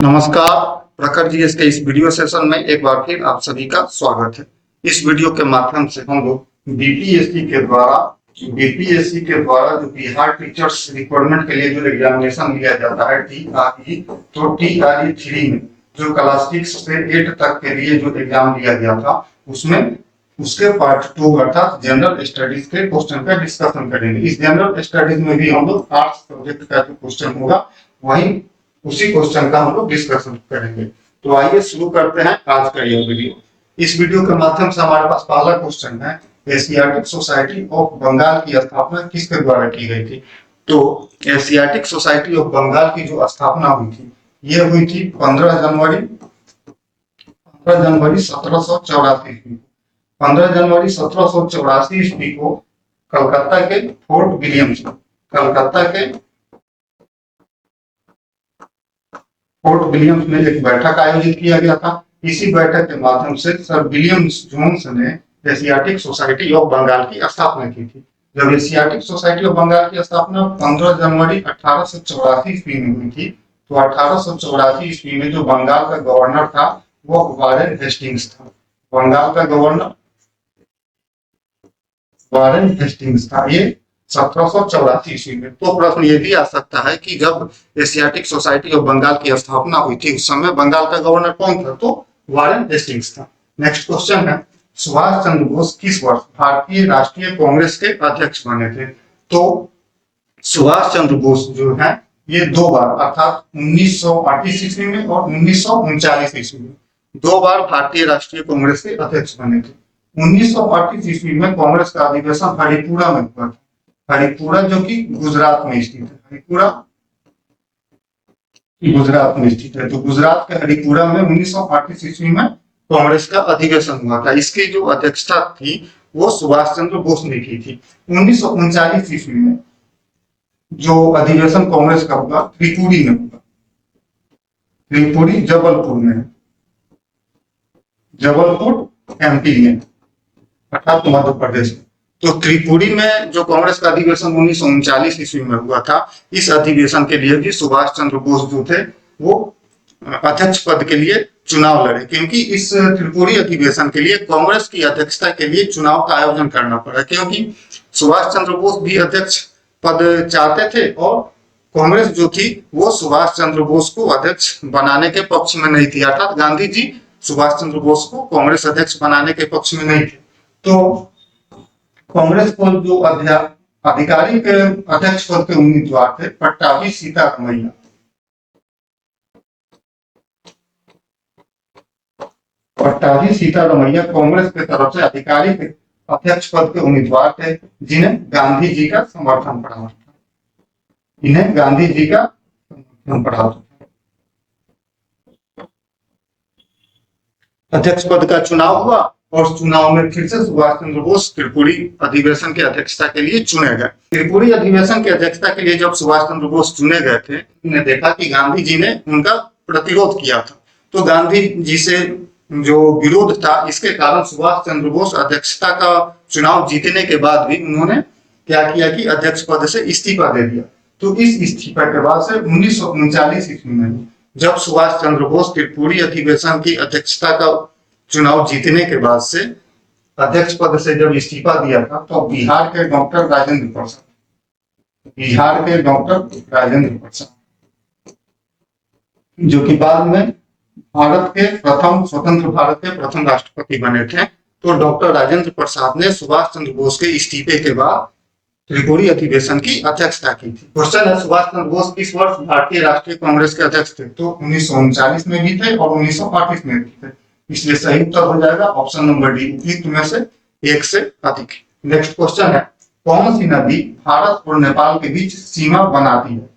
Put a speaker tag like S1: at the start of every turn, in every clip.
S1: नमस्कार। प्रखर जीएस के इस वीडियो सेशन में एक बार फिर आप सभी का स्वागत है। इस वीडियो के माध्यम से हम लोग बीपीएससी के द्वारा जो बिहार टीचर्स रिक्वायरमेंट के लिए जो एग्जामिनेशन लिया जाता है टीआरई, तो टीआरई 3 में जो क्लास 6 से 8 तक के लिए जो एग्जाम लिया गया था उसमें उसके पार्ट 2 अर्थात जनरल स्टडीज के क्वेश्चन का डिस्कशन करेंगे। इस जनरल स्टडीज में भी हम लोग आर्ट्स सब्जेक्ट का जो क्वेश्चन होगा वही उसी क्वेश्चन का हम लोग डिस्कशन करेंगे। तो आइए शुरू करते हैं आज का यह वीडियो। इस वीडियो के माध्यम से हमारे पास पहला क्वेश्चन है, एशियाटिक सोसाइटी ऑफ बंगाल की स्थापना किसके द्वारा की गई थी। तो एशियाटिक सोसाइटी ऑफ बंगाल की जो स्थापना हुई थी ये हुई थी 15 जनवरी 1784 ईस्वी। 15 जनवरी 1784 ईस्वी को कलकत्ता के फोर्ट विलियम्स में एक बैठक आयोजित किया गया था। इसी बैठक के माध्यम से सर विलियम जोन्स ने एशियाटिक सोसाइटी ऑफ बंगाल की स्थापना की थी। जब एशियाटिक सोसाइटी ऑफ बंगाल की स्थापना 15 जनवरी 1884 ईस्वी में हुई थी, तो 1884 ईस्वी में जो बंगाल का गवर्नर था वो वारेन हेस्टिंग्स था। बंगाल का गवर्नर वारेन हेस्टिंग्स था, ये 1784 ईस्वी में। तो प्रश्न ये भी आ सकता है कि जब एशियाटिक सोसाइटी ऑफ बंगाल की स्थापना हुई थी उस समय बंगाल का गवर्नर कौन था, तो वारेन हेस्टिंग्स था। नेक्स्ट क्वेश्चन है, सुभाष चंद्र बोस किस वर्ष भारतीय राष्ट्रीय कांग्रेस के अध्यक्ष बने थे। तो सुभाष चंद्र बोस जो है ये 2 बार अर्थात 1938 ईस्वी में और 1939 ईस्वी में 2 बार भारतीय राष्ट्रीय कांग्रेस के अध्यक्ष बने थे। 1938 ईस्वी में कांग्रेस का अधिवेशन हरिपुरा में हुआ था। हरिपुरा जो कि गुजरात में स्थित है, हरिपुरा गुजरात में स्थित है। तो गुजरात के हरिपुरा में 1938 ईस्वी में कांग्रेस का अधिवेशन हुआ था। इसकी जो अध्यक्षता थी वो सुभाष चंद्र बोस ने की थी। 1939 ईस्वी में जो अधिवेशन कांग्रेस का हुआ त्रिपुरी में हुआ। त्रिपुरी जबलपुर एमपी में अर्थात मध्य प्रदेश में। तो त्रिपुरी में जो कांग्रेस का अधिवेशन 1939 ईस्वी में हुआ था, इस अधिवेशन के लिए भी सुभाष चंद्र बोस जो थे वो अध्यक्ष पद के लिए चुनाव लड़े, क्योंकि इस त्रिपुरी अधिवेशन के लिए कांग्रेस की अध्यक्षता के लिए चुनाव का आयोजन करना पड़ा, क्योंकि सुभाष चंद्र बोस भी अध्यक्ष पद चाहते थे और कांग्रेस जो थी वो सुभाष चंद्र बोस को अध्यक्ष बनाने के पक्ष में नहीं थी, अर्थात गांधी जी सुभाष चंद्र बोस को कांग्रेस अध्यक्ष बनाने के पक्ष में नहीं थे। तो कांग्रेस को जो आधिकारिक अध्यक्ष पद के उम्मीदवार थे पट्टाभी सीतारमैया। पट्टाभी सीतारमैया कांग्रेस की तरफ से आधिकारिक अध्यक्ष पद के उम्मीदवार थे, जिन्हें गांधी जी का समर्थन प्राप्त था। इन्हें गांधी जी का समर्थन प्राप्त था। अध्यक्ष पद का चुनाव हुआ और चुनाव में फिर से सुभाष चंद्र बोस त्रिपुरी अधिवेशन की अध्यक्षता के लिए चुने गए। त्रिपुरी अधिवेशन की अध्यक्षता के लिए जब सुभाष चंद्र बोस चुने गए थे, उन्होंने देखा कि गांधी जी ने उनका प्रतिरोध किया था, तो गांधी जी से जो विरोध था इसके कारण सुभाष चंद्र बोस अध्यक्षता का चुनाव जीतने के बाद भी उन्होंने क्या किया कि अध्यक्ष पद से इस्तीफा दे दिया। तो इस इस्तीफा के बाद से 1939 ईस्वी में जब सुभाष चंद्र बोस त्रिपुरी अधिवेशन की अध्यक्षता का चुनाव जीतने के बाद से अध्यक्ष पद से जब इस्तीफा दिया था, तो बिहार के डॉक्टर राजेंद्र प्रसाद जो कि बाद में स्वतंत्र भारत के प्रथम राष्ट्रपति बने थे, तो डॉक्टर राजेंद्र प्रसाद ने सुभाष चंद्र बोस के इस्तीफे के बाद त्रिपुरी अधिवेशन की अध्यक्षता की थी। क्वेश्चन है, सुभाष चंद्र बोस किस वर्ष भारतीय राष्ट्रीय कांग्रेस के अध्यक्ष थे। तो 1939 में भी थे और 1938 में भी थे, इसलिए सही उत्तर हो जाएगा ऑप्शन नंबर डी, उपयुक्त में से एक से अधिक। नेक्स्ट क्वेश्चन है, कौन सी नदी भारत और नेपाल के बीच सीमा बनाती है।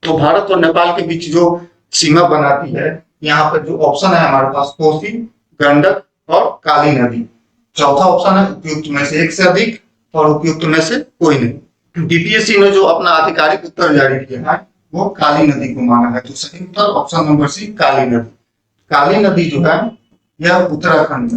S1: तो भारत और नेपाल के बीच जो सीमा बनाती है, यहाँ पर जो ऑप्शन है हमारे पास कोसी, गंडक और काली नदी। चौथा ऑप्शन है उपयुक्त में से एक से अधिक और उपयुक्त में से कोई नहीं। बीपीएससी ने जो अपना आधिकारिक उत्तर जारी किया है वो काली नदी को माना है, तो सही उत्तर ऑप्शन नंबर सी, काली नदी। काली नदी जो है यह उत्तराखंड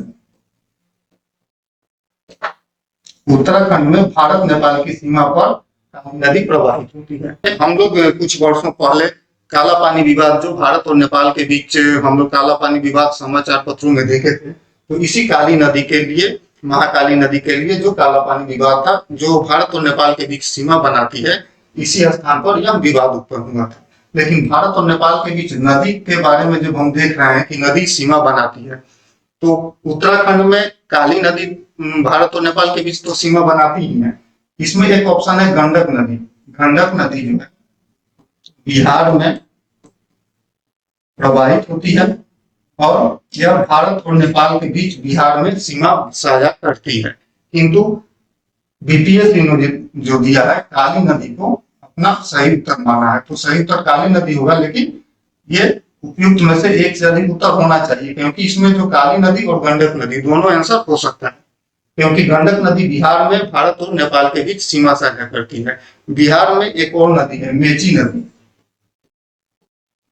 S1: में भारत नेपाल की सीमा पर काली नदी प्रवाहित होती है। हम लोग कुछ वर्षों पहले काला पानी विवाद जो भारत और नेपाल के बीच हम लोग काला पानी विवाद समाचार पत्रों में देखे थे, तो इसी काली नदी के लिए, महाकाली नदी के लिए जो काला पानी विवाद था, जो भारत और नेपाल के बीच सीमा बनाती है, इसी स्थान पर यह विवाद उत्पन्न हुआ था। लेकिन भारत और नेपाल के बीच नदी के बारे में जब हम देख रहे हैं कि नदी सीमा बनाती है, तो उत्तराखंड में काली नदी भारत और नेपाल के बीच तो सीमा बनाती ही है। इसमें एक ऑप्शन है गंडक नदी। गंडक नदी जो है बिहार में प्रवाहित होती है और यह भारत और नेपाल के बीच बिहार में सीमा साझा करती है। किंतु बीपीएससी ने जो दिया है काली नदी को अपना सही उत्तर माना है, तो सही उत्तर काली नदी होगा, लेकिन ये उपयुक्त में से एक से अधिक उत्तर होना चाहिए, क्योंकि इसमें जो काली नदी और गंडक नदी दोनों आंसर हो सकता है, क्योंकि गंडक नदी बिहार में भारत और नेपाल के बीच सीमा साझा करती है। बिहार में एक और नदी है मेची नदी।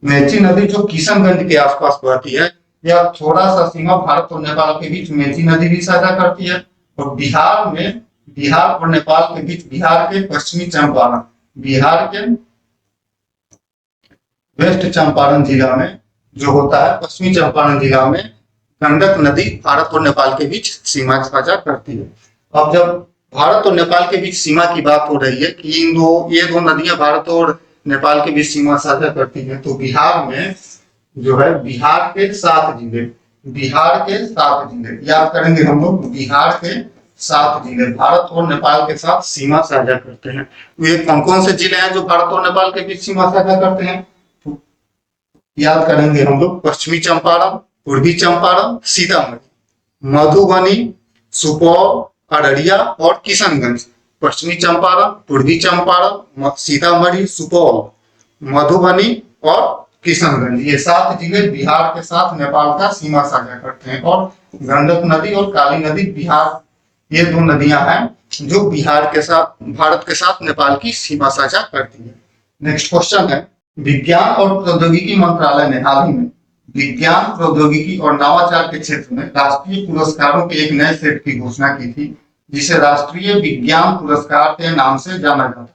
S1: मेची नदी जो किशनगंज के आसपास बहती है, यह थोड़ा सा सीमा भारत और नेपाल के बीच मेची नदी भी साझा करती है। और बिहार में, बिहार और नेपाल के बीच बिहार के पश्चिमी चंपारण, बिहार के वेस्ट चंपारण जिला में जो होता है, पश्चिमी चंपारण जिला में गंडक नदी भारत और नेपाल के बीच सीमा साझा करती है। अब जब भारत और नेपाल के बीच सीमा की बात हो रही है कि ये दो नदियां भारत और नेपाल के बीच सीमा साझा करती है, तो बिहार में जो है बिहार के 7 जिले, बिहार के 7 जिले याद करेंगे हम लोग, बिहार के 7 जिले भारत और नेपाल के साथ सीमा साझा करते हैं। वे कौन कौन से जिले हैं जो भारत और नेपाल के बीच सीमा साझा करते हैं? तो याद करेंगे हम लोग, पश्चिमी चंपारण, पूर्वी चंपारण, सीतामढ़ी, मधुबनी, सुपौल, अररिया और किशनगंज। पश्चिमी चंपारण, पूर्वी चंपारण, सीतामढ़ी, सुपौल, मधुबनी और किशनगंज, ये 7 जिले बिहार के साथ नेपाल का सीमा साझा करते हैं। और गंडक नदी और काली नदी बिहार, ये 2 नदियां हैं जो बिहार के साथ, भारत के साथ नेपाल की सीमा साझा करती है। नेक्स्ट क्वेश्चन है, विज्ञान और प्रौद्योगिकी मंत्रालय ने हाल ही में विज्ञान, प्रौद्योगिकी और नवाचार के क्षेत्र में राष्ट्रीय पुरस्कारों के एक नए सेट की घोषणा की थी, जिसे राष्ट्रीय विज्ञान पुरस्कार के नाम से जाना जाता है,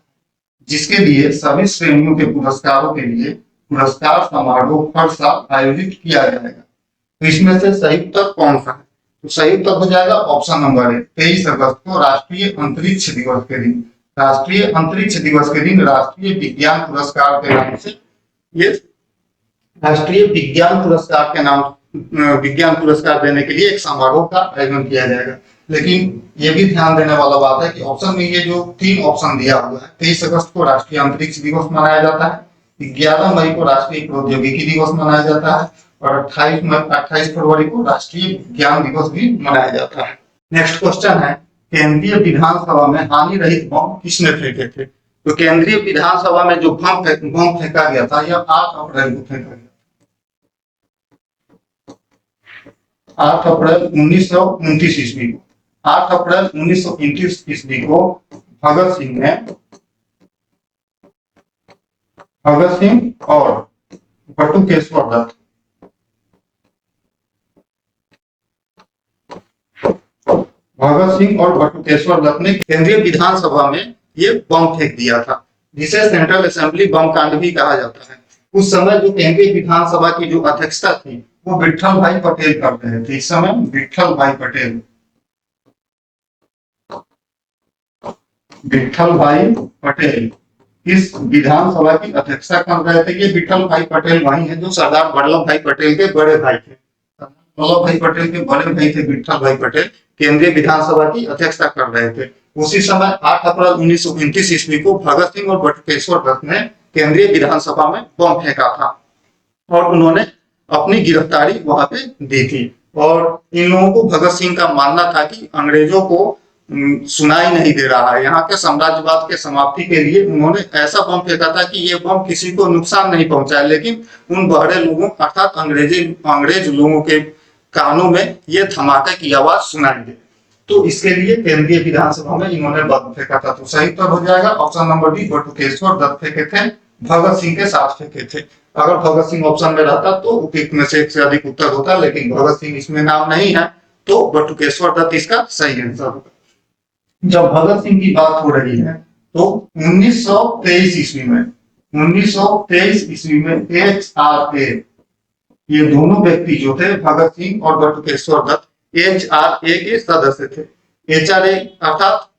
S1: जिसके लिए सभी श्रेणियों के पुरस्कारों के लिए पुरस्कार समारोह हर साल आयोजित किया जाएगा। तो इसमें से सही उत्तर कौन सा है? तो सही उत्तर हो जाएगा ऑप्शन नंबर 1, 23 अगस्त को राष्ट्रीय अंतरिक्ष दिवस के दिन। राष्ट्रीय अंतरिक्ष दिवस के दिन राष्ट्रीय विज्ञान पुरस्कार के नाम से, ये राष्ट्रीय विज्ञान पुरस्कार के नाम, विज्ञान पुरस्कार देने के लिए एक समारोह का आयोजन किया जाएगा। लेकिन ये भी ध्यान देने वाला बात है कि ऑप्शन में ये जो 3 ऑप्शन दिया हुआ है, 23 अगस्त को राष्ट्रीय अंतरिक्ष दिवस मनाया जाता है, 11 मई को राष्ट्रीय प्रौद्योगिकी दिवस मनाया जाता है और 28 फरवरी को राष्ट्रीय विज्ञान दिवस भी मनाया जाता है। नेक्स्ट क्वेश्चन है, केंद्रीय विधानसभा में हानि रहित बम किसने फेंके थे? तो केंद्रीय विधानसभा में जो बम फेंका गया था, यह 8 अप्रैल को फेंका गया, 8 अप्रैल 1929 ईस्वी को। 8 अप्रैल 1929 ईस्वी को भगत सिंह और बटुकेश्वर दत्त, भगत सिंह और बटुकेश्वर दत्त ने केंद्रीय विधानसभा में ये बम फेंक दिया था, जिसे सेंट्रल असेंबली बम कांड भी कहा जाता है। उस समय जो केंद्रीय विधानसभा की जो अध्यक्षता थी, वो विट्ठल भाई पटेल कर रहे थे। इस समय विट्ठल भाई पटेल इस विधानसभा की अध्यक्षता कर रहे थे। ये विट्ठल भाई पटेल वही है जो सरदार वल्लभ भाई पटेल के बड़े भाई थे। वल्लभ भाई पटेल के बड़े भाई थे विट्ठल भाई पटेल, केंद्रीय विधानसभा की अध्यक्षता कर रहे थे। उसी समय 8 अप्रैल 1929 ईस्वी को भगत सिंह और बटुकेश्वर दत्त ने केंद्रीय विधानसभा में बम फेंका था और उन्होंने अपनी गिरफ्तारी वहां पे दी थी। और इन लोगों को, भगत सिंह का मानना था कि अंग्रेजों को सुनाई नहीं दे रहा है, यहाँ के साम्राज्यवाद के समाप्ति के लिए उन्होंने ऐसा बम फेंका था कि ये बम किसी को नुकसान नहीं पहुंचाए, लेकिन उन बहरे लोगों अर्थात अंग्रेज लोगों के कानों में ये धमाके की आवाज सुनाई दे। तो इसके लिए केंद्रीय विधानसभा में इन्होंने बम फेंका था। तो सही उत्तर हो जाएगा option number B, Batukeshwar Dutt फेंके थे, भगत सिंह के साथ फेंके थे। अगर भगत सिंह ऑप्शन में रहता तो उपयुक्त में से एक से अधिक उत्तर होता, लेकिन भगत सिंह इसमें नाम नहीं है, तो बटुकेश्वर दत्त इसका सही आंसर होगा। जब भगत सिंह की बात हो रही है तो 1923 ईस्वी में 1923 ईस्वी में HRA, ये दोनों व्यक्ति जो थे भगत सिंह और बटुकेश्वर दत्त HRA के सदस्य थे। HRA अर्थात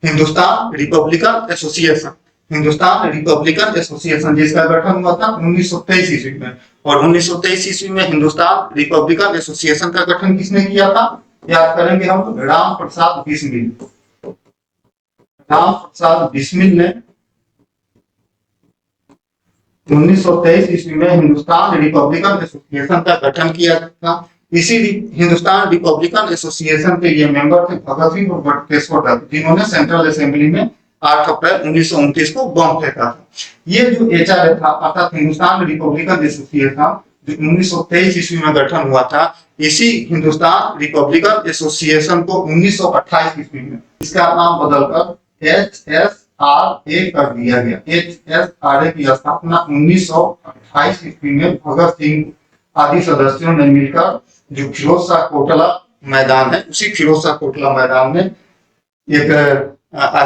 S1: Hindustan Republican association, Hindustan Republican association जिसका गठन हुआ था 1923 ईस्वी में। और 1923 ईस्वी में हिंदुस्तान रिपब्लिकन एसोसिएशन का गठन किसने किया था? याद करेंगे हम, राम प्रसाद बिस्मिल। राम प्रसाद बिस्मिल ने 1923 ईस्वी में हिंदुस्तान रिपब्लिकन एसोसिएशन का गठन किया था। इसी हिंदुस्तान रिपब्लिकन एसोसिएशन के ये मेंबर थे भगत सिंह और बटुकेश्वर दत्त, जिन्होंने सेंट्रल असेंबली में 8 अप्रैल 1929 को बम फेंका था। ये जो HRA था अर्थात हिंदुस्तान रिपब्लिकन एसोसिएशन जो 1923 ईस्वी में गठन हुआ था, इसी हिंदुस्तान रिपब्लिकन एसोसिएशन को 1928 ईस्वी में इसका नाम बदलकर HSRA कर दिया गया। HSRA की स्थापना 1928 ईस्वी में भगत सिंह आदि सदस्यों ने मिलकर जो फिरोज शाह कोटला मैदान है, उसी फिरोज शाह कोटला मैदान में एक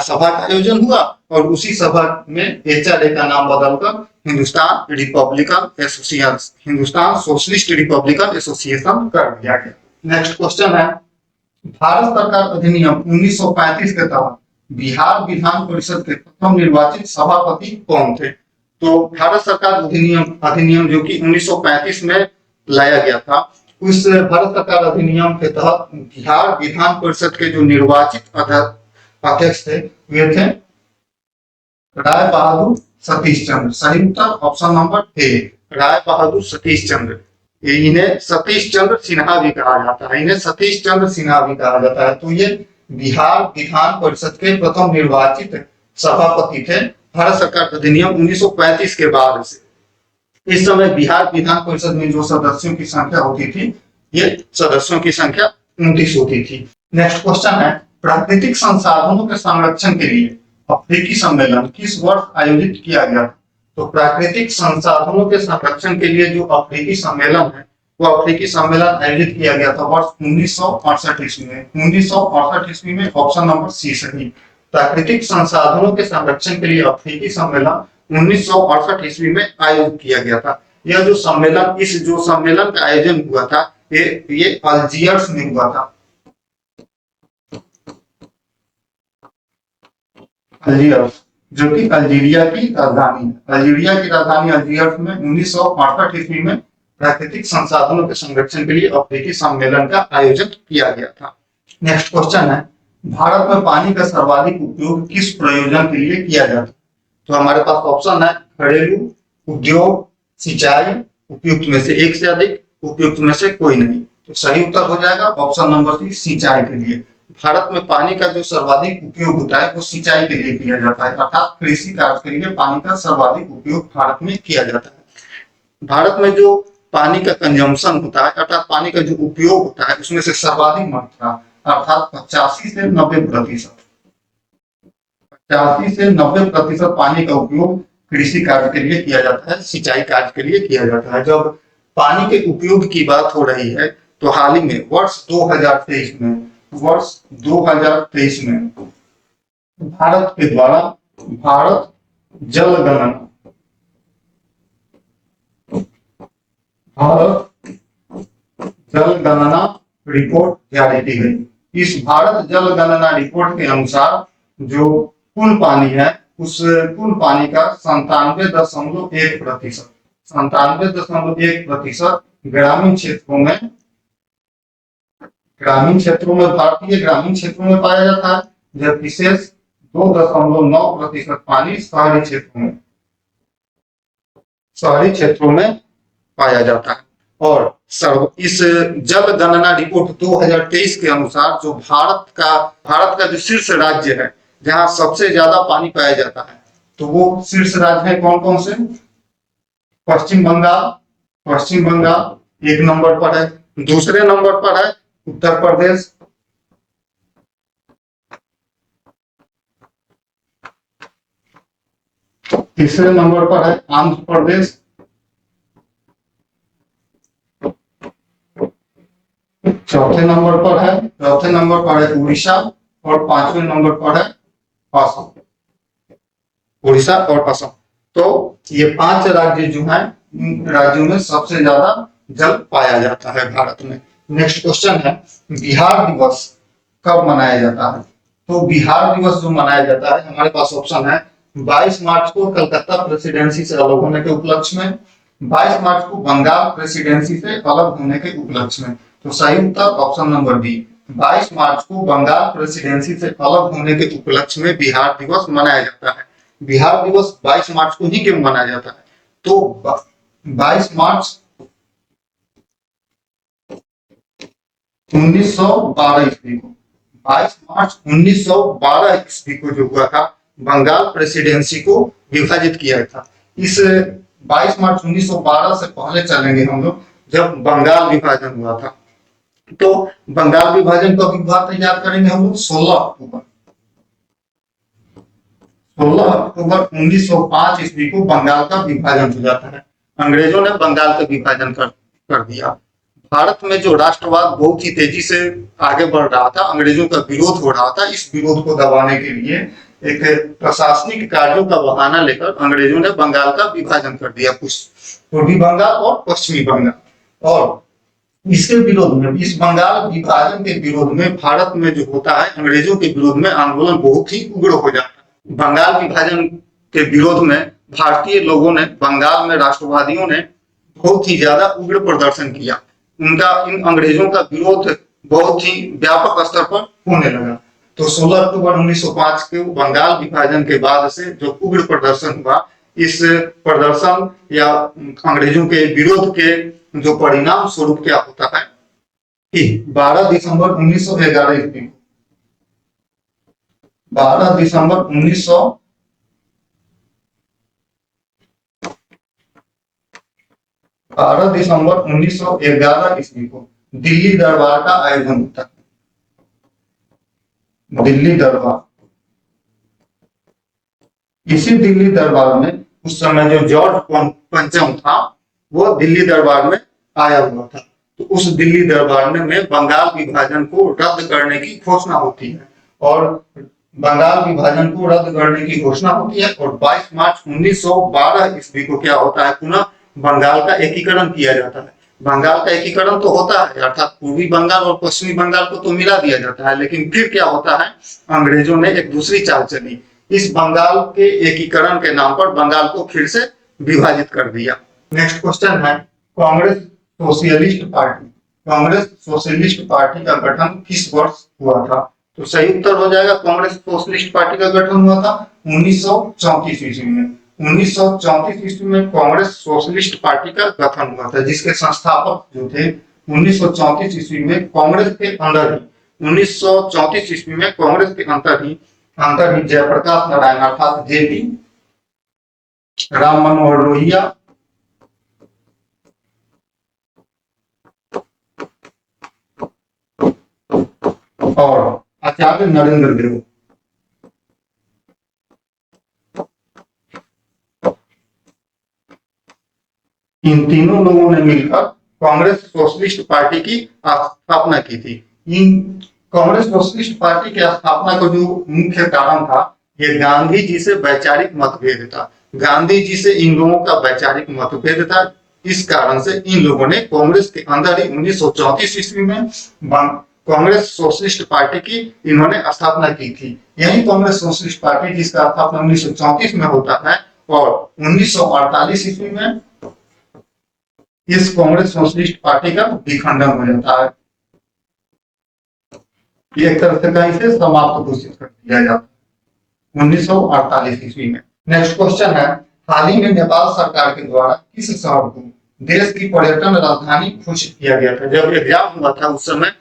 S1: सभा का आयोजन हुआ और उसी सभा में HRA का नाम बदलकर Hindustan Republican association, Hindustan socialist Republican association कर दिया गया। नेक्स्ट क्वेश्चन है, भारत सरकार अधिनियम 1935 के तहत बिहार विधान परिषद के प्रथम निर्वाचित सभापति कौन थे? तो भारत सरकार अधिनियम जो कि 1935 में लाया गया था, उस भारत सरकार अधिनियम के तहत बिहार विधान परिषद के जो निर्वाचित अध्यक्ष थे वे थे राय बहादुर सतीश चंद्र। सही उत्तर option number A, Rai Bahadur Satish Chandra. इन्हें सतीश चंद्र सिन्हा भी कहा जाता है, इन्हें सतीश चंद्र सिन्हा भी कहा जाता है। तो ये बिहार विधान परिषद के प्रथम निर्वाचित सभापति थे भारत सरकार अधिनियम 1935 के बाद से। इस समय बिहार विधान परिषद में जो सदस्यों की संख्या होती थी, ये सदस्यों की संख्या 29 होती थी। नेक्स्ट क्वेश्चन है, प्राकृतिक संसाधनों के संरक्षण के लिए अफ्रीकी सम्मेलन किस वर्ष आयोजित किया गया? तो प्राकृतिक संसाधनों के संरक्षण के लिए जो अफ्रीकी सम्मेलन है, वो अफ्रीकी सम्मेलन आयोजित किया गया था वर्ष 1968 ईस्वी में। 1968 ईस्वी में ऑप्शन नंबर सी सही। प्राकृतिक संसाधनों के संरक्षण के लिए अफ्रीकी सम्मेलन 1968 ईस्वी में आयोजित किया गया था। यह जो सम्मेलन का आयोजन हुआ था, ये अल्जीयर्स में हुआ था। अल्जीयर्स जो कि अल्जीरिया की राजधानी है। अल्जीरिया की राजधानी अल्जीयर्स में 1968 ईस्वी में प्राकृतिक संसाधनों के संरक्षण के लिए अफ्रीकी सम्मेलन का आयोजन किया गया था। नेक्स्ट क्वेश्चन है, भारत में पानी का सर्वाधिक उपयोग किस प्रयोजन के लिए किया जाता है? तो हमारे पास ऑप्शन है घरेलू, उद्योग, सिंचाई, उपयुक्त में से एक से अधिक, उपयुक्त में से कोई नहीं। तो सही उत्तर हो जाएगा ऑप्शन नंबर सी, सिंचाई के लिए। भारत में पानी का जो सर्वाधिक उपयोग होता है वो सिंचाई के लिए किया जाता है, अर्थात कृषि कार्य के लिए पानी का सर्वाधिक उपयोग भारत में किया जाता है। भारत में जो पानी का कंजम्पशन होता है, अर्थात पानी का जो उपयोग होता है, उसमें से सर्वाधिक मात्रा अर्थात 85 से 90%, 85 से 90% पानी का उपयोग कृषि कार्य के लिए किया जाता है, सिंचाई कार्य के लिए किया जाता है। जब पानी के उपयोग की बात हो रही है तो हाल ही में वर्ष 2023 में भारत के द्वारा भारत जल गणना रिपोर्ट जारी की गई। इस भारत जल गणना रिपोर्ट के अनुसार जो कुल पानी है, उस कुल पानी का 97.1% भारतीय ग्रामीण क्षेत्रों में पाया जाता है, जबकि शेष 2.9% पानी शहरी क्षेत्रों में पाया जाता है। और इस जल गणना रिपोर्ट 2023 के अनुसार जो भारत का जो शीर्ष राज्य है जहां सबसे ज्यादा पानी पाया जाता है, तो वो शीर्ष राज्य है कौन कौन से? पश्चिम बंगाल 1 नंबर पर है, दूसरे नंबर पर है उत्तर प्रदेश, तीसरे नंबर पर है आंध्र प्रदेश, चौथे नंबर पर है उड़ीसा और 5वें नंबर पर है असम। उड़ीसा और असम। तो ये 5 राज्य जो हैं, इन राज्यों में सबसे ज्यादा जल पाया जाता है भारत में। नेक्स्ट क्वेश्चन है, बिहार दिवस कब मनाया जाता है? तो बिहार दिवस जो मनाया जाता है, हमारे पास ऑप्शन है 22 मार्च को कलकत्ता प्रेसिडेंसी से अलग होने के उपलक्ष्य में, 22 मार्च को बंगाल प्रेसिडेंसी से अलग होने के उपलक्ष्य में। तो सही उत्तर ऑप्शन नंबर बी, 22 मार्च को बंगाल प्रेसिडेंसी से अलग होने के उपलक्ष्य में बिहार दिवस मनाया जाता है। बिहार दिवस 22 मार्च को ही क्यों मनाया जाता है? तो 22 मार्च 1912 ईस्वी को, 22 मार्च 1912 ईस्वी को जो हुआ था, बंगाल प्रेसिडेंसी को विभाजित किया था। इस 22 मार्च 1912 से पहले चलेंगे हम लोग, जब बंगाल विभाजन हुआ था। तो बंगाल विभाजन कब हुआ था याद करेंगे हम लोग, 16 अक्टूबर 1905 ईस्वी को बंगाल का विभाजन हो जाता है। अंग्रेजों ने बंगाल का विभाजन कर दिया। भारत में जो राष्ट्रवाद बहुत ही तेजी से आगे बढ़ रहा था, अंग्रेजों का विरोध हो रहा था, इस विरोध को दबाने के लिए एक प्रशासनिक कार्यों का बहाना लेकर अंग्रेजों ने बंगाल का विभाजन कर दिया, कुछ पूर्वी बंगाल और पश्चिमी बंगाल। और इसके विरोध में, इस बंगाल विभाजन के विरोध में भारत में जो होता है, अंग्रेजों के विरोध में आंदोलन बहुत ही उग्र हो जाता है। बंगाल विभाजन के विरोध में भारतीय लोगों ने, बंगाल में राष्ट्रवादियों ने बहुत ही ज्यादा उग्र प्रदर्शन किया। उनका, इन अंग्रेजों का विरोध बहुत ही व्यापक स्तर पर होने लगा। तो 16 अक्टूबर 1905 के बंगाल विभाजन के बाद से जो उग्र प्रदर्शन हुआ, इस प्रदर्शन या अंग्रेजों के विरोध के जो परिणाम स्वरूप क्या होता है कि 12 दिसंबर 1911 ईस्वी, 12 दिसंबर 1911 ईस्वी को दिल्ली दरबार का आयोजन होता है। दिल्ली दरबार, इसी दिल्ली दरबार में उस समय जो जॉर्ज पंचम था, वो दिल्ली दरबार में आया हुआ था। तो उस दिल्ली दरबार में बंगाल विभाजन को रद्द करने की घोषणा होती है, और बंगाल विभाजन को रद्द करने की घोषणा होती है। और 22 मार्च 1912 ईस्वी को क्या होता है, पुनः बंगाल का एकीकरण किया जाता है। बंगाल का एकीकरण तो होता है, अर्थात पूर्वी बंगाल और पश्चिमी बंगाल को तो मिला दिया जाता है, लेकिन फिर क्या होता है, अंग्रेजों ने एक दूसरी चाल चली। इस बंगाल के एकीकरण के नाम पर बंगाल को फिर से विभाजित कर दिया। नेक्स्ट क्वेश्चन है, Congress socialist party, Congress socialist party का गठन किस वर्ष हुआ था? तो सही उत्तर हो जाएगा, कांग्रेस सोशलिस्ट पार्टी का गठन हुआ था 1934 ईस्वी में। 1934 ईस्वी में कांग्रेस सोशलिस्ट पार्टी का गठन हुआ था, जिसके संस्थापक जो थे 1934 ईस्वी में कांग्रेस के अंदर ही, 1934 ईस्वी में कांग्रेस के अंदर ही जयप्रकाश नारायण अर्थात जेपी, राम मनोहर लोहिया, और आचार्य नरेंद्र देव, इन तीनों लोगों ने मिलकर कांग्रेस सोशलिस्ट पार्टी की स्थापना की थी। इन कांग्रेस सोशलिस्ट पार्टी की स्थापना का जो मुख्य कारण था, ये गांधी जी से वैचारिक मतभेद था। गांधी जी से इन लोगों का वैचारिक मतभेद था, इस कारण से इन लोगों ने कांग्रेस के अंदर ही 1934 ईस्वी में कांग्रेस सोशलिस्ट पार्टी की इन्होंने स्थापना की थी। यही कांग्रेस सोशलिस्ट पार्टी जिसका स्थापना 1934 में होता है, और 1948 ईस्वी में इस कांग्रेस सोशलिस्ट पार्टी का विखंडन हो जाता है। एक तरह से कहीं से समाप्त घोषित कर दिया जाता है 1948 ईस्वी में। नेक्स्ट क्वेश्चन है, हाल ही में नेपाल सरकार के द्वारा किस शहर को देश की पर्यटन राजधानी घोषित किया गया था? जब एग्जाम हुआ था उस समय,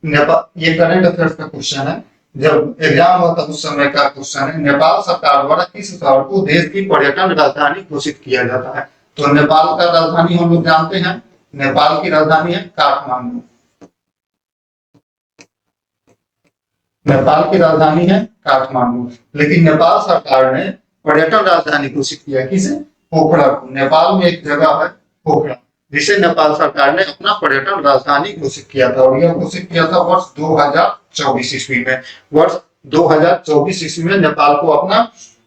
S1: नेपाल, ये करंट अफेयर्स का क्वेश्चन है, जब एग्जाम हुआ था उस समय का क्वेश्चन है, नेपाल सरकार द्वारा किस शहर को देश की पर्यटन राजधानी घोषित किया जाता है? तो नेपाल का राजधानी हम लोग जानते हैं, नेपाल की राजधानी है काठमांडू। नेपाल की राजधानी है काठमांडू, लेकिन नेपाल सरकार ने पर्यटन राजधानी घोषित किया किसे? पोखरा को। नेपाल में एक जगह है पोखरा, जिसे नेपाल सरकार ने अपना पर्यटन राजधानी घोषित किया था, और यह घोषित किया था वर्ष 2024 ईस्वी में। वर्ष 2024 ईस्वी में नेपाल को अपना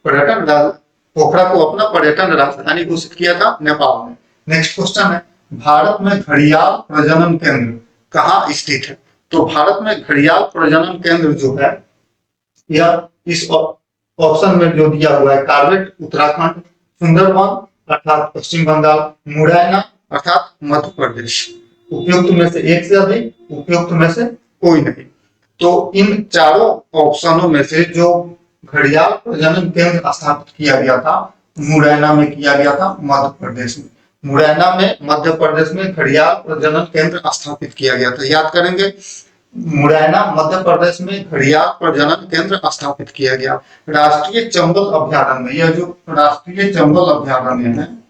S1: पर्यटन पोखरा को अपना पर्यटन राजधानी घोषित किया था? नेपाल में। नेक्स्ट क्वेश्चन है, भारत में घड़ियाल प्रजनन केंद्र कहाँ स्थित है? तो भारत में घड़ियाल प्रजनन केंद्र जो है यह इस ऑप्शन में जो दिया हुआ है, कार्बेट उत्तराखंड, सुंदरवन अर्थात पश्चिम बंगाल, मुरैना अर्थात मध्य प्रदेश। उपयुक्त में से एक से अधिक, उपयुक्त में से कोई नहीं। तो इन चारों ऑप्शनों में से जो घड़ियाल प्रजनन केंद्र स्थापित किया गया था, मुरैना में किया गया था, मध्य प्रदेश में। मुरैना में मध्य प्रदेश में घड़ियाल प्रजनन केंद्र स्थापित किया गया था। याद करेंगे, मुरैना मध्य प्रदेश में घड़ियाल प्रजनन केंद्र स्थापित किया गया। राष्ट्रीय चंबल अभयारण्य, यह जो राष्ट्रीय चंबल अभयारण्य है,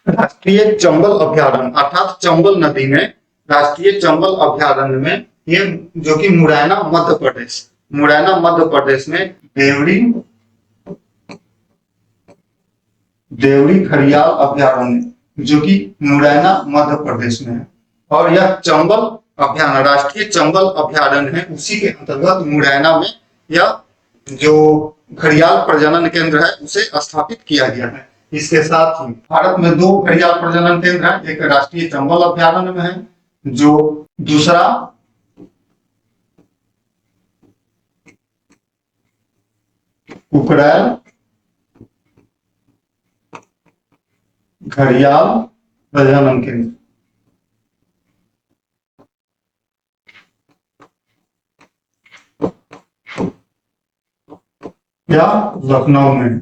S1: राष्ट्रीय चंबल अभयारण्य अर्थात चंबल नदी में राष्ट्रीय चंबल अभयारण्य में ये जो कि मुरैना मध्य प्रदेश, मुरैना मध्य प्रदेश में देवरी घड़ियाल अभयारण्य जो कि मुरैना मध्य प्रदेश में है। और यह चंबल अभयारण्य राष्ट्रीय चंबल अभयारण्य है, उसी के अंतर्गत मुरैना में यह जो घड़ियाल प्रजनन केंद्र है उसे स्थापित किया गया है। इसके साथ ही भारत में 2 घड़ियाल प्रजनन केंद्र है, एक राष्ट्रीय चंबल अभयारण्य में है, जो दूसरा कुकरैल घड़ियाल प्रजनन केंद्र या लखनऊ में।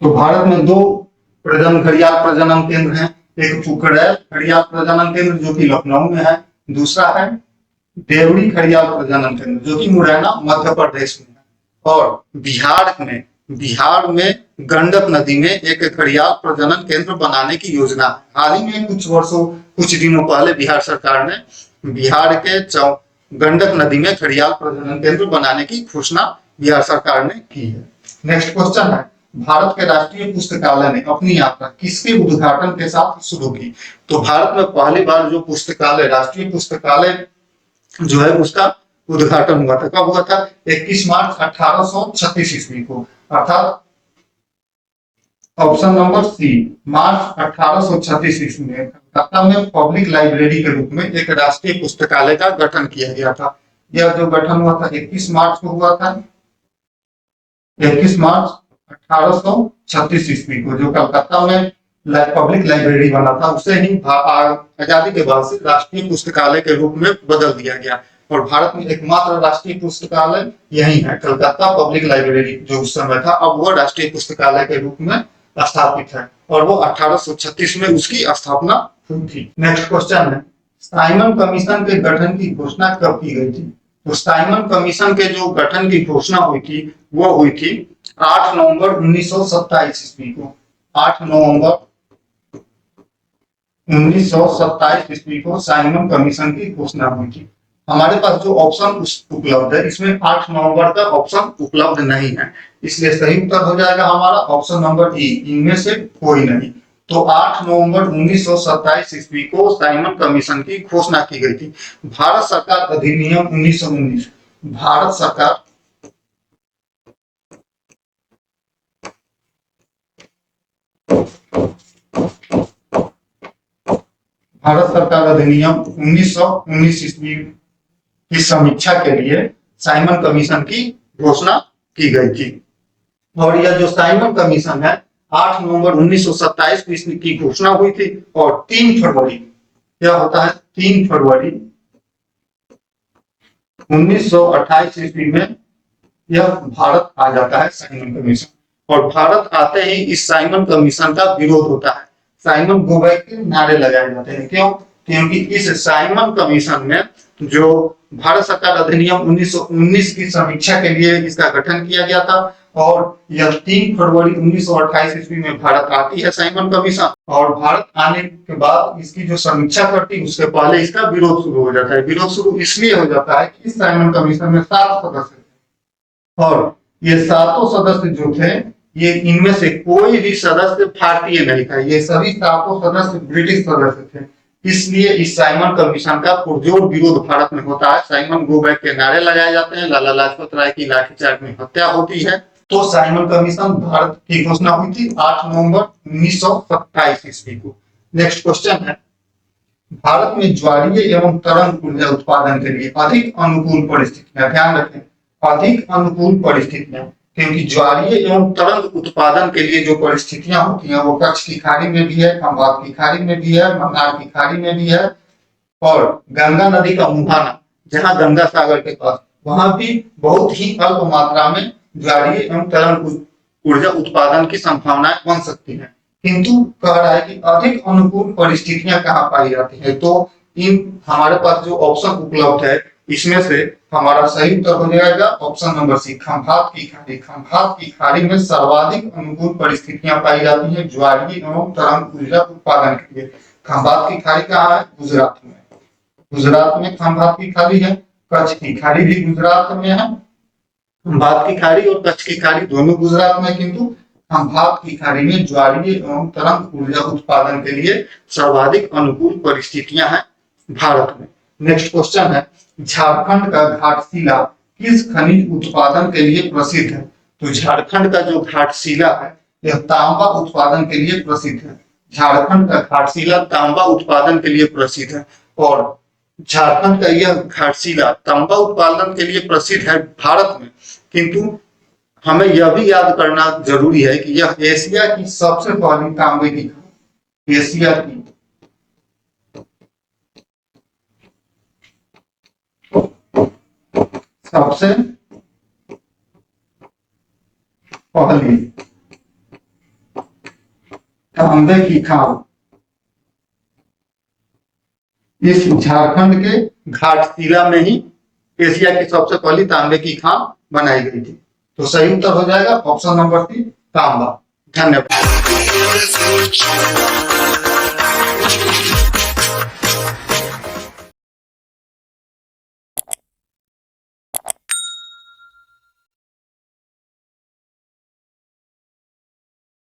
S1: तो भारत में 2 घड़ियाल प्रजनन केंद्र हैं, एक कुकरैल घड़ियाल प्रजनन केंद्र जो कि लखनऊ में है, दूसरा है देवरी घड़ियाल प्रजनन केंद्र जो कि मुरैना मध्य प्रदेश में है। और बिहार में गंडक नदी में एक घड़ियाल प्रजनन केंद्र बनाने की योजना है। हाल ही में कुछ दिनों पहले बिहार सरकार ने बिहार के गंडक नदी में घड़ियाल प्रजनन केंद्र बनाने की घोषणा बिहार सरकार ने की है। नेक्स्ट क्वेश्चन है, भारत के राष्ट्रीय पुस्तकालय ने अपनी यात्रा किसके उद्घाटन के साथ शुरू की? तो भारत में पहली बार जो पुस्तकालय, राष्ट्रीय पुस्तकालय जो है उसका उद्घाटन हुआ था। कब हुआ था? 21 मार्च 1836 ईस्वी को, अर्थात ऑप्शन नंबर सी, मार्च 1836 ईस्वी में कलकत्ता में पब्लिक लाइब्रेरी के रूप में एक राष्ट्रीय पुस्तकालय का गठन किया गया था। यह जो गठन हुआ था 21 मार्च को हुआ था, 21 मार्च 1836 ईस्वी को, जो कलकत्ता में पब्लिक लाइब्रेरी बना था उसे ही आजादी के बाद से राष्ट्रीय पुस्तकालय के रूप में बदल दिया गया। और भारत में एकमात्र राष्ट्रीय पुस्तकालय यही है, कलकत्ता पब्लिक लाइब्रेरी, जो उस समय था, अब वह राष्ट्रीय पुस्तकालय के रूप में स्थापित है और वो 1836 में उसकी स्थापना हुई थी। नेक्स्ट क्वेश्चन है, साइमन कमीशन के गठन की घोषणा कब की गई थी? तो साइमन कमीशन के जो गठन की घोषणा हुई थी वो हुई थी 8 नवंबर 1927 ईस्वी को। 8 नवंबर 1927 ईस्वी को साइमन कमीशन की घोषणा हुई थी। हमारे पास जो ऑप्शन उपलब्ध है इसमें 8 नवंबर का ऑप्शन उपलब्ध नहीं है, इसलिए सही उत्तर हो जाएगा हमारा ऑप्शन नंबर ई, इनमें से कोई नहीं। तो 8 नवंबर 1927 ईस्वी को साइमन कमीशन की घोषणा की गई थी। भारत सरकार अधिनियम 1919, भारत सरकार अधिनियम 1919 ईस्वी की समीक्षा के लिए साइमन कमीशन की घोषणा की गई थी। और यह जो साइमन कमीशन है 8 नवंबर 1927 ईस्वी की घोषणा हुई थी और 3 फरवरी, क्या होता है 3 फरवरी 1928 ईस्वी में यह भारत आ जाता है साइमन कमीशन। और भारत आते ही इस साइमन कमीशन का विरोध होता है, साइमन गो बैक के नारे लगाए जाते हैं। क्यों? क्योंकि इस साइमन कमीशन में जो भारत सरकार अधिनियम 1919 की समीक्षा के लिए इसका गठन किया गया था और यह 3 फरवरी 1928 ईस्वी में भारत आती है साइमन कमीशन। और भारत आने के बाद इसकी जो समीक्षा करती उसके पहले इसका विरोध शुरू हो जाता है। विरोध शुरू इसलिए हो जाता है कि इस साइमन कमीशन में 7 सदस्य थे और ये 7 सदस्य जो थे ये इनमें से कोई भी सदस्य भारतीय नहीं था, ये सभी सातों सदस्य ब्रिटिश सदस्य थे। इसलिए इस साइमन कमीशन का पुरजोर विरोध भारत में होता है। साइमन गो बैक के नारे लगाए जाते हैं, लाला लाजपत राय की लाठीचार्ज में हत्या होती है। तो साइमन कमीशन भारत की घोषणा हुई थी 8 नवंबर 1927 ईस्वी को। नेक्स्ट क्वेश्चन है, भारत में ज्वारीय एवं तरंग ऊर्जा उत्पादन के लिए अधिक अनुकूल परिस्थितियां, ध्यान रखें अधिक अनुकूल परिस्थितियां, क्योंकि ज्वारीय एवं तरंग उत्पादन के लिए जो परिस्थितियां होती हैं वो कच्छ की खाड़ी में भी है, खंभात की खाड़ी में भी है, बंगाल की खाड़ी में भी है, और गंगा नदी का मुहाना जहां गंगा सागर के पास, वहां भी बहुत ही अल्प मात्रा में ज्वारीय एवं तरंग ऊर्जा उत्पादन की संभावनाएं बन सकती हैं। किंतु कह रहा है कि अधिक अनुकूल परिस्थितियां कहाँ पाई जाती है, तो इन हमारे पास जो ऑप्शन उपलब्ध है इसमें से हमारा सही उत्तर हो जाएगा ऑप्शन नंबर सी, खंभात की खाड़ी। खंभात की खाड़ी में सर्वाधिक अनुकूल परिस्थितियां पाई जाती हैं ज्वारीय एवं तरंग ऊर्जा उत्पादन के लिए। खंभात की खाड़ी कहाँ है? गुजरात में। गुजरात में खंभात की खाड़ी है। कच्छ की खाड़ी भी गुजरात में है। खंभात की खाड़ी और कच्छ की खाड़ी दोनों गुजरात में, किंतु खंभात की खाड़ी में ज्वारीय एवं तरंग ऊर्जा उत्पादन के लिए सर्वाधिक अनुकूल परिस्थितियां हैं भारत में। नेक्स्ट क्वेश्चन है, झारखंड का घाटशिला किस खनिज उत्पादन के लिए प्रसिद्ध है? तो झारखंड का जो घाटशिला है यह तांबा उत्पादन के लिए प्रसिद्ध है। झारखंड का घाटशिला तांबा उत्पादन के लिए प्रसिद्ध है, और झारखंड का यह घाटशिला तांबा उत्पादन के लिए प्रसिद्ध है भारत में, किंतु हमें यह भी याद करना जरूरी है कि यह एशिया की सबसे पहली तांबे की, एशिया की सबसे पहली तांबे की खान इस झारखंड के घाटशिला में ही एशिया की सबसे पहली तांबे की खान बनाई गई थी। तो सही उत्तर हो जाएगा ऑप्शन नंबर सी, तांबा। धन्यवाद।